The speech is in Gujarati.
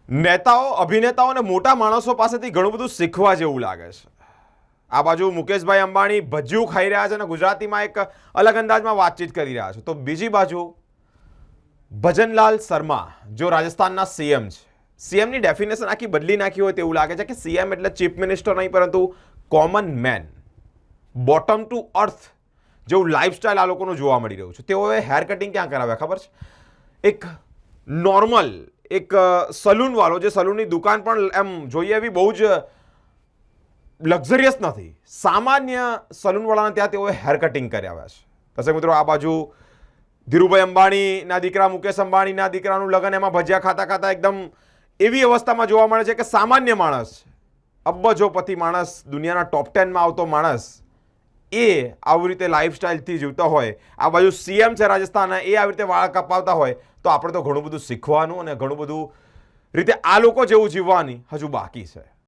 નેતાઓ, અભિનેતાઓ અને મોટા માણસો પાસેથી ઘણું બધું શીખવા જેવું લાગે છે. આ બાજુ મુકેશભાઈ અંબાણી ભજીયું ખાઈ રહ્યા છે અને ગુજરાતીમાં એક અલગ અંદાજમાં વાતચીત કરી રહ્યા છે, તો બીજી બાજુ ભજનલાલ શર્મા જો રાજસ્થાનના સીએમ છે. સીએમની ડેફિનેશન આખી બદલી નાખી હોય તેવું લાગે છે કે સીએમ એટલે ચીફ મિનિસ્ટર નહીં, પરંતુ common main, bottom to earth જેવું લાઈફસ્ટાઈલ આ લોકોનું જોવા મળી રહ્યું છે. તેઓએ હેર કટિંગ ક્યાં કરાવ્યા ખબર છે? એક નોર્મલ એક સલૂનવાળો, જે સલૂનની દુકાન પણ એમ જોઈએ એવી બહુ જ લક્ઝરિયસ નથી, સામાન્ય સલૂનવાળાને ત્યાં તેઓએ હેર કટિંગ કરાવ્યા છે. દર્શક મિત્રો, આ બાજુ ધીરુભાઈ અંબાણીના દીકરા મુકેશ અંબાણીના દીકરાનું લગ્ન, એમાં ભજીયા ખાતા ખાતા એકદમ એવી અવસ્થામાં જોવા મળે છે કે સામાન્ય માણસ, અબજોપતિ માણસ, દુનિયાના ટોપ 10માં આવતો માણસ, એ આવી રીતે લાઈફસ્ટાઈલથી જીવતા હોય. આ બાજુ સીએમ છે રાજસ્થાનના, એ આવી રીતે વાળ કપાવતા હોય, તો આપણે તો ઘણું બધું શીખવાનું અને ઘણું બધું રીતે આ લોકો જેવું જીવવાની હજુ બાકી છે.